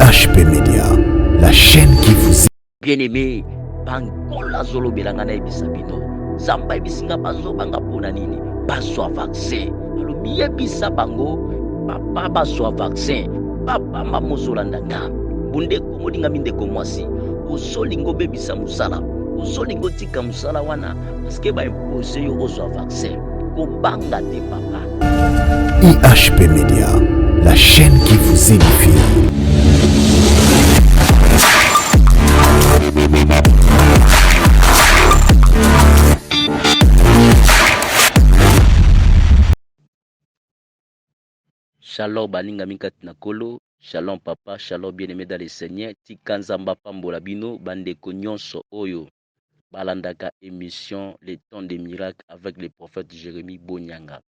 IHP Media, la chaîne qui vous... Bien-aimé, bankola zolo belanga na ebisa bino. Zamba ebisinga bazo banga pona nini? Bazwa vaccin. Alobi ebisa bango, papa bazwa vaccin. Papa mamozolanda nga. Bundeko modinga mindeko mwasi. Ozolingo bebisa musala. Ozolingo tika musala wana. Paske ba impose yo ozwa vaccin. Kobanga te papa. IHP Media, la chaîne qui vous édifie. Shalom baninga mikati na kolo. Shalom papa, shalom bien-aimé dans le Seigneur. Tika nzamba pambola bino bandeko nyonso oyo balandaka émission Le temps des miracles avec le prophète Jérémie Bonyanga.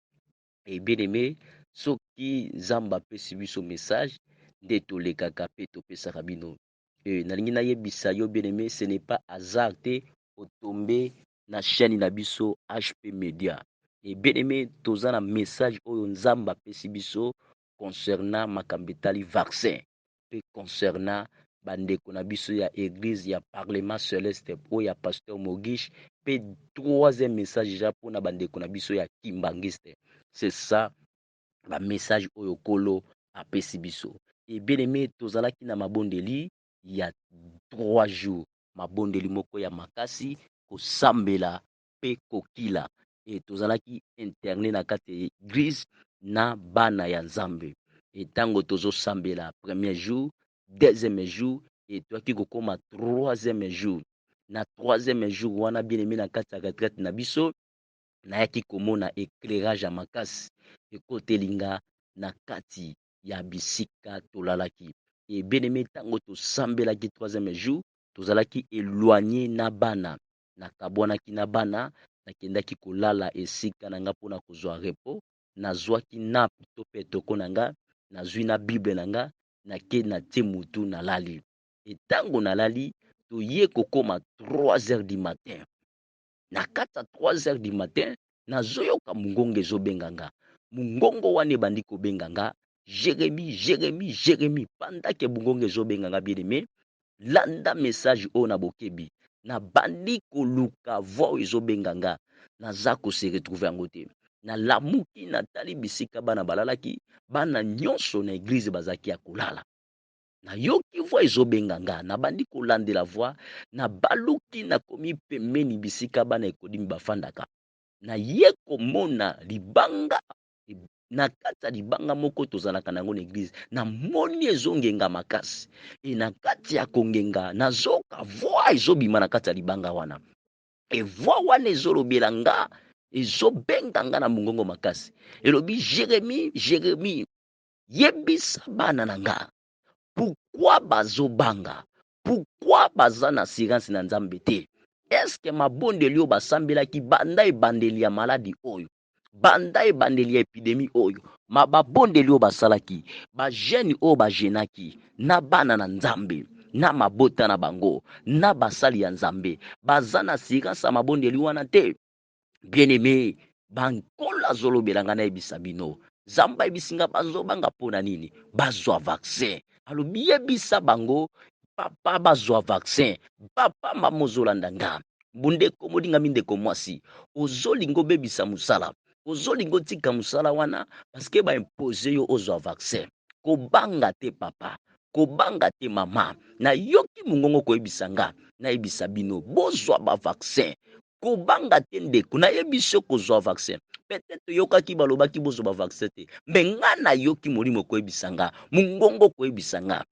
Et bien-aimé, soki nzamba pesi biso message nde tolekaka pe topesaka bino. Nalingi nayebisa yo bien-aimé, ce n'est pas hasard te otombe na chaîne na biso HP Media. Et bien-aimé, toza na message oyo nzamba pesi biso concernant makambetali vaccin pe concernant bandeko na biso ya église ya parlement céleste po ya pasteur Mogish pe troisième message déjà pour na bandeko na biso ya kimbangiste. C'est ça ba message oyo kolo apesi biso. Et bien aimé, tozalaki na mabondeli ya 3 jours, mabondeli moko ya makasi kosambela pe kokila. Et tozalaki interné na kati église na bana ya Nzambe. Et tango tozo sambela premier jour, deuxième jour, et toaki kokoma troisième jour. Na troisième jour wana bien aimé na kati ya retraite na biso, nayaki komona éclairage ya makasi ekotelinga na kati ya bisika tolalaki. Et bien aimé, tango tosambelaki troisième jour, tozalaki éloigné na bana, nakabwanaki na bana, nakendaki kolala esika nanga mpona kozwa repos, nazwaki nape to pe toko nanga, nazwi na bible nanga, nake na tie mutu nalali. Et tango nalali, toye kokoma 3 heures du matin. Na kata 3 heures du matin, nazoyoka mungongo ezobenganga. Mungongo wana ebandi kobenganga, Jérémie, pendake mungongo ezobenganga bien aimé, landa message oyo na bokebi. Na bandi koluka voix ezobenganga, naza ko se retrouver yango te. Na lamuki natali bisika bana balalaki, bana nyonso na église bazaki ya kolala. Na yoki voix ezobenganga, na bandi kolandela voix, na baluki na komi pembeni bisika bana ekodimi bafandaka. Na ye komona libanga, na kati ya libanga moko tozalaka nango na église, na moni ezongenga makasi. E na kati ya kongenga, nazoka voix ezobima na kati ya libanga wana. E voix wana ezolobela nga, ezobenga nga na mungongo makasi. Elobi Jérémie, yebisa bana na nga. Pourquoi bazobanga? Pourquoi baza na silence na Nzambe te? Est-ce que mabondeli oyo basambelaki banda ebandeli ya maladi oyo, banda ebandeli ya epidémie oyo, mababondeli oyo basalaki, ba jeune oyo bajenaki, na bana na Nzambe, na mabota na bango, na basali ya Nzambe, baza na silence ya mabondeli wana te? Bien aimé, bankola zolobelanga na ebisa bino. Zamba ebisinga bazobanga pona nini? Bazwa vaccin. Alobi yebisa bango, papa bazwa vaccin. Papa mamozolanda nga. Bundeko modinga mindeko mwasi. Ozolingo bebisa musala. Ozolingo tika musala wana. Paske ba impose yo ozwa vaccin. Kobanga te papa. Kobanga te mama. Na yoki mungongo koyebisa nga. Na ebisa bino. Bozwa ba vaccin. Kobanga te ndeko. Na yebiso kozwa vaccin. Peut-être yokaki balobaki bozwa ba vaccin te. Menga na yoki molimo koyebisa nga. Mungongo koyebisa nga.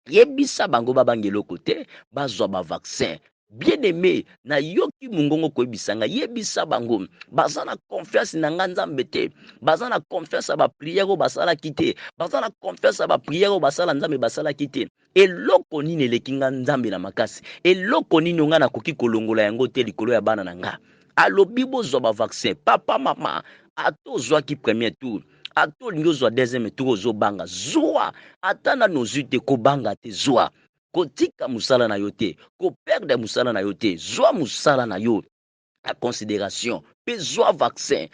Yebisa bango babangeloko te, bazwa ba vaccin. Bien aimé, na yoki mungongo koyebisa nga, yebisa bango, baza na confiance na nga Nzambe te, baza na confiance ba prière o basala kite, baza na confiance ba prière o basala Nzambe basala kite. Eloko nini eleki nga Nzambe na makasi? Eloko nini nga nakoki kolongola yango te likolo ya bana na nga? Alobi bozwa ba vaccin, papa mama, atozwaki premier tour. Ato lingi ozwa deuxième tour ozobanga zwa ata na nozwi te kobanga te zwa kotika musala na yo te koperde musala na yo te zwa musala na yo a considération bezwa vaccin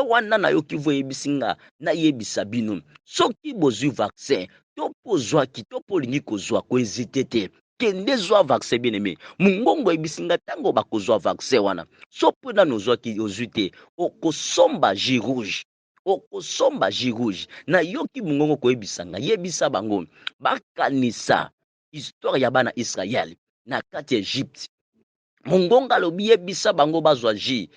wana na yo kivu yebisinga na yebisa bino soki bozwi vaccin to pozwaki to polingi kozwa koezite te kende zwa vaccin bien aimé mungongo yebisinga tango bakozwa vaccin wana so mpo nano ozwaki ozwi te okosomba jus rouge okosomba jus rouge na yoki mungongo koyebisanga yebisa bango bakanisa histoire ya bana Israel na kati ya Egypte mungonga lobi yebisa bango bazwa jus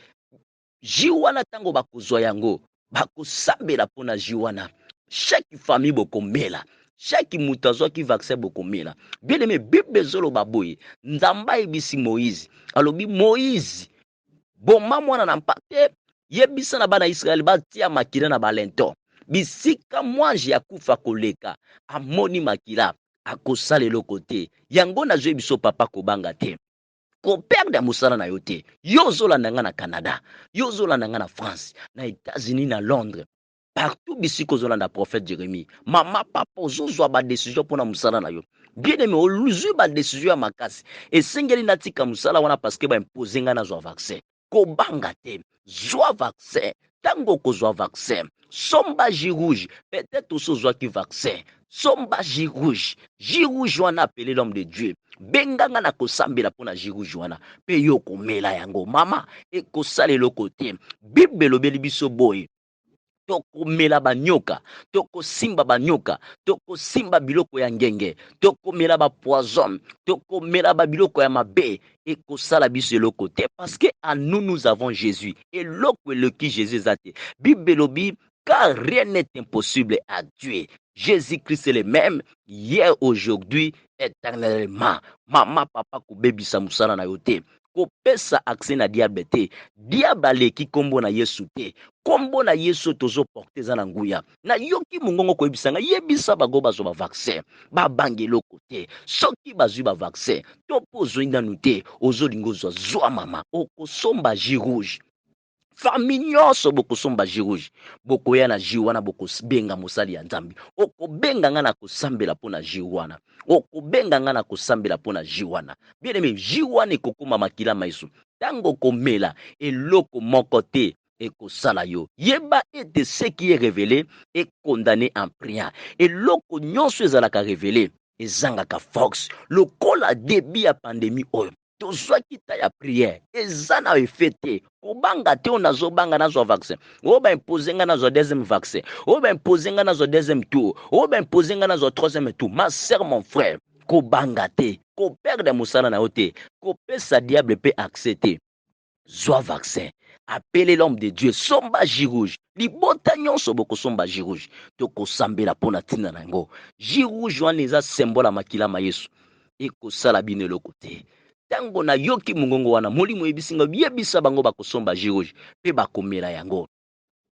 wana tango bakozwa yango bakosambela mpona jus wana chaque famille bokomela chaque moto azwaki vaccin bokomela bien aimé bible ezoloba boye nzambe ayebisi Moïse alobi Moïse boma mwana na mpate yebisa na bana Israel batia makila na balento bisika mwanji akufa koleka amoni makila akosala eloko te yango nazwi biso papa kobanga te koperde mosala na yo te yo ozolanda nga na Canada yo ozolanda nga na France na États-Unis na Londres partout bisika ozolanda prophète Jérémie mama papa ozozwa badesizio mpona mosala na yo bien aimé oluzwi badesizio ya makasi esengeli natika mosala wana parceke baimpose nga nazwa vaccin kobanga te zwa vaccin tango kozwa vaccin somba jus rouge peut-être oso ozwaki vaccin somba jus rouge wana appelé l'homme de Dieu benganga na kosambela mpona jus rouge wana mpe yo komela yango mama ekosala eloko te bible elobeli biso boye tokomela banyoka tokosimba banyoka tokosimba biloko ya ngenge tokomela bapoison tokomela babiloko ya mabe ekosala biso eloko te parce que à nous avons Jésus eloko eleki Jésus eza te bible elobi car rien n'est impossible à Dieu. Jésus-Christ est le même hier, aujourd'hui, éternellement. Mama, papa, kubebisa musala na yote. Kopesa accès na diable te. Diable aleki kombo na Yesu te. Kombo na Yesu tozo porte za na nguya. Na yoki mungongo koyebisanga yebisa bago bazo ba vaccin. Ba bangeloko te. Soki bazwi ba vaccin. Topo zo indanu te. Ozo lingozo zwa mama. Okosomba jus rouge. Famille nyonso bokosomba jus rouge bokoya na jus wana bokobenga mosali ya nzambe okobenga nga na kosambela mpona jus wana okobenga nga na kosambela mpona jus wana bien aimé jus wana ekokoma makila maiso ntango komela eloko moko te ekosala yo yeba ete ce qui est révélé est condamné en priant eloko nyonso ezalaka révélé ezangaka force lokola debi ya pandémie oyo tozwaki ta ya prière eza na efe te kobanga te oyo nazobanga nazwa vaccin oyo baimpose nga nazwa deuxième vaccin oyo baimpose nga nazwa deuxième tour oyo baimpose nga nazwa troisième tour ma sœur mon frère kobanga te koperde mosala na yo te kopesa diable mpe accès te zwa vaccin appele l'homme de Dieu somba jus rouge libota nyonso bokosomba jus rouge tokosambela mpona ntina na yango jus rouge wana eza symbole ya makila ma Yesu ekosala bino eloko te tango na yoki mungongo wana molimo yebisinga yebisa bango bakosomba jus rouge mpe bakomela yango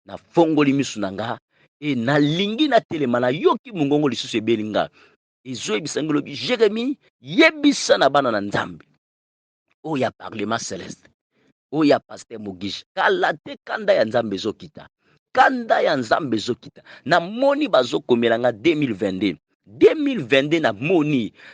na fongoli misu na nga nalingi na telema na yoki mungongo lisusu ebelinga ezoyebisa lobi Jérémie yebisa na bana na nzambe oyo ya parlement céleste oyo ya paster Mugisha kala te kanda ya nzambe ezokita kanda ya nzambe ezokita namoni bazokomela nga 2022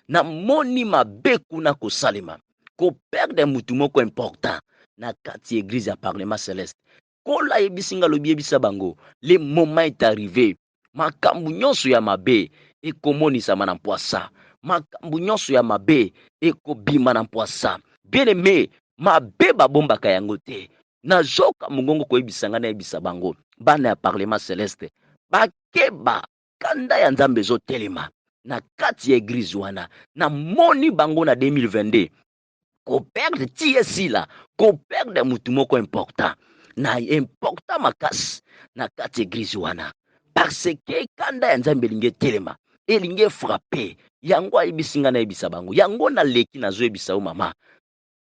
namoni mabe kuna kosalema koperde mutu moko important na kati ya église ya parlement céleste kola yebisinga lobi yebisa bango le moment est arrivé makambu nyonso ya mabe ekomonisama na mpwasa makambu nyonso ya mabe ekobima na mpwasa bien aimé mabe babombaka yango te nazoka mongongo koyebisanga nayebisa bango bana ya parlement céleste bakeba kanda ya nzambe ezotelema na kati ya église wana namoni bango na 2022 koperde ti esila koperde mutu moko important na important makasi na kati église wana parce que kanda ya nzambe elingi etelema elingi efrappe yango ayebisinga nayebisa bango yango naleki nazoyebisa yo mama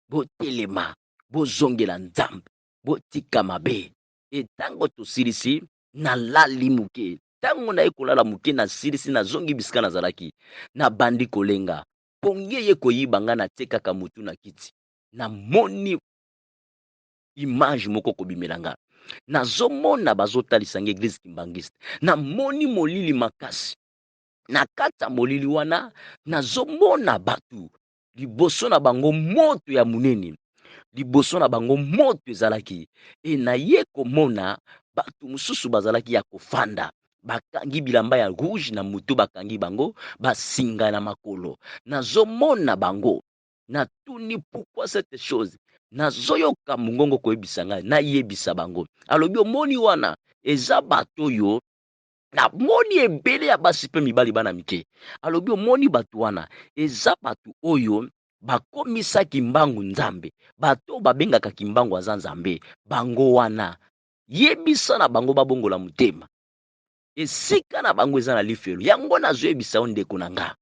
botelema bozongela nzambe botika mabe etango tosilisi nalali muke tango naye kolala muke nasilisi nazongi bisika nazalaki nabandi kolenga pongi ye koyiba nga natekaka mutu na kiti namoni image moko kobimela nga nazomona bazotalisa nga eglise kimbangiste namoni molili makasi na kati ya molili wana nazomona batu liboso na bango moto ya munene liboso na bango moto ezalaki e na ye komona bato mosusu bazalaki ya kofanda bakangi bilamba ya rouge na mutu, bakangi bango basinga na makolo. Nazomona bango, natuni pourquoi cette chose, nazoyoka mongongo koyebisa ngai, nayebisa bango. Alobi omoni wana eza bato oyo namoni ebele ya basi mpe mibali bana mike. Alobi omoni bato wana eza bato oyo bakomisaki mbangu nzambe, bato babengaka kimbangu aza nzambe. Bango wana yebisa na bango babongola motema, esika na bango eza na lifelo. Yango nazoyebisa yo ndeko na nga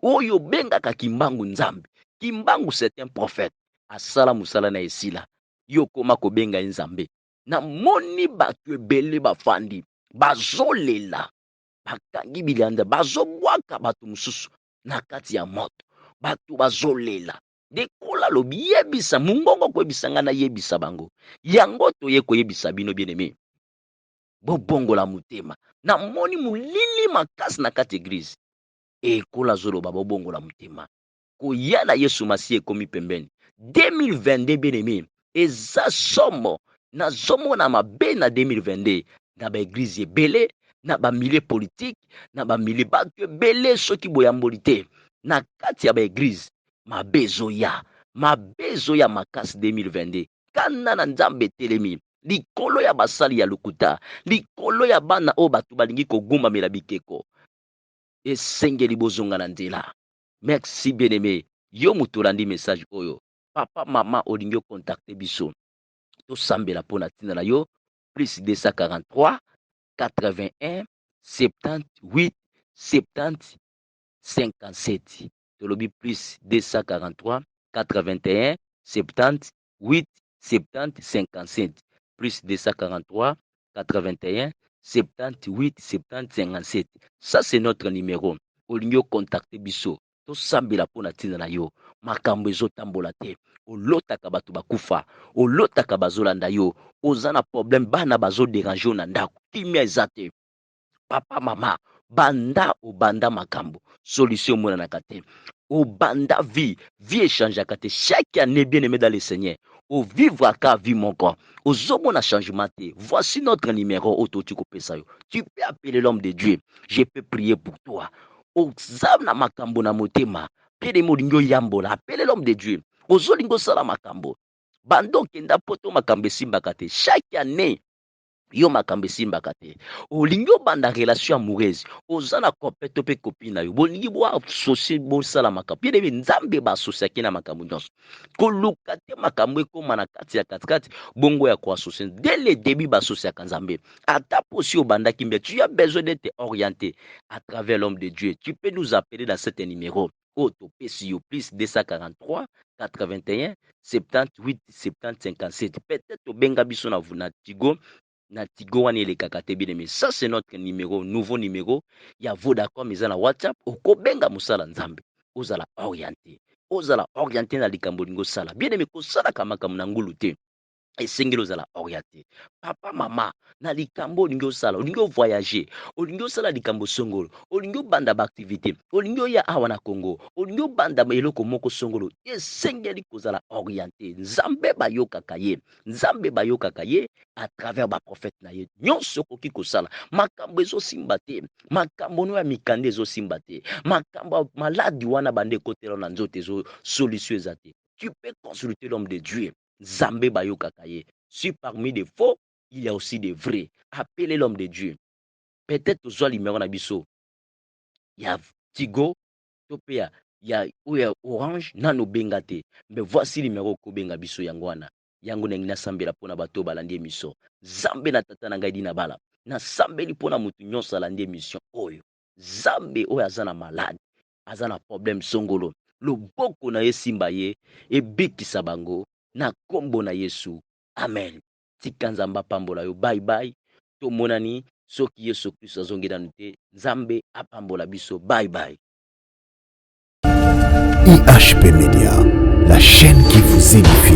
oyo bengaka kimbangu nzambe. Kimbangu c'est un prophète, asala musala na esila, yo koma kobenga ye nzambe. Namoni bato ebele bafandi bazolela, bakangi bilanda, bazobwaka bato mosusu na kati ya moto, bato bazolela. Dekola lobi yebisa mungongo koyebisa nga na yebisa bango. Yango toye koyebisa bino bien aimé, bobongola motema. Namoni molili makasi na kati eglise, ekola zoloba bobongola motema. Koya na Yesu Masi ekomi pembeni. 2022 bien aimé, eza somo nazomona mabe na 2022 na ba eglise ebele, na ba milieu politique, na ba milieu bato ebele soki boyamboli te na kati ya ba eglise. Mabe ezoya makasi 2022. Kana na nzambe etelemi likolo ya basali ya lokuta, likolo ya bana oyo bato balingi kogumbamela bikeko, esengeli bozonga na nzela. Merci bien aimé, yo moto olandi message oyo, papa mama olingi okontakte biso tosambela mpo na ntina na yo, plus 243 81 78 70 57. Tolobi plus 243 81 78 70 57, plus 243 81 78 70 57. Ça c'est notre numéro. Olingi okontakte biso tosambela mpo na ntina na yo. Makambo ezotambola te, olotaka bato bakufa, olotaka bazolanda yo, oza na problème, bana bazoderange yo na ndako, kimia eza te. Papa mama banda obanda makambo, solution omonanaka te. Obanda vie échangeaka te. Chaque année bien aimé dans le Seigneur, au vivre ka vie moko ozomona changement te. Voici notre numéro ototi kopesa yo. Tu peux appeler l'homme de Dieu, je peux prier pour toi. Ozam na makambo na motema, pele molingo yambola, appelle l'homme de Dieu. Ozolingo sala makambo, bando kenda poto makambo esimbaka te. Chaque année yo makambo esimbaka te. Olingi obanda relation amoureuse, oza na copain to pe copine na yo, bolingi bo associer bosala makambo, bien aimé nzambe baasosiaki na makambo nyonso. Koluka te makambo ekoma na kati ya katikati bongo ya koassocier. Dès le début baasosiaka nzambe. Ata posi obandaki mbe, tu as besoin d'être orienté à travers l'homme de Dieu. Tu peux nous appeler dans cet numéro auto PCO plus 243 81 78 70 57. Peut-être obenga biso na Tigo, na Tigo wana elekaka te bien aimé. Ça c'est notre numéro, nouveau numéro ya Vodacom eza na WhatsApp. Okobenga musala nzambe, ozala orienté na likambo lingo sala. Bien aimé kosala makambo na ngulu te, esengeli ozala orienté. Papa mama na likambo olingi osala, olingi ovoyager, olingi osala likambo songolo, olingi obanda baaktivité, olingi oya awa na Congo, olingi obanda eloko moko songolo, esengeli kozala orienté. Nzambe bayokaka ye à travers baprofete na ye. Nyonso okoki kosala makambo ezosimba te, makambo no ya mikande ezosimba te, makambo maladi wana bande ekotela na nzoto ezo solution eza te. Tu peux consulter l'homme de Dieu. Nzambe bayokaka ye. Si parmi des faux, il y a aussi des vrais. Appelez l'homme de Dieu. Peut-être ozwa numéro na biso ya Tigo to pe ya Orange nano benga te, mais voici numéro ko benga biso yango wana. Yango nengi nasambela pona bato balandi émission. Zambe na tata na ngai dina bala, nasambeli pona mutu nyonso alandi émission oyo. Zambe oyo aza na malade, aza na problème songolo, loboko na ye simba ye ebikisa bango na kombo na Yesu. Amen. Tika nzamba pambola yo. Bye bye. Tomonani soki Yesu Kristo azongi nanu te, Nzambe apambola biso. Bye bye. IHP Media, la chaîne qui vous édifie.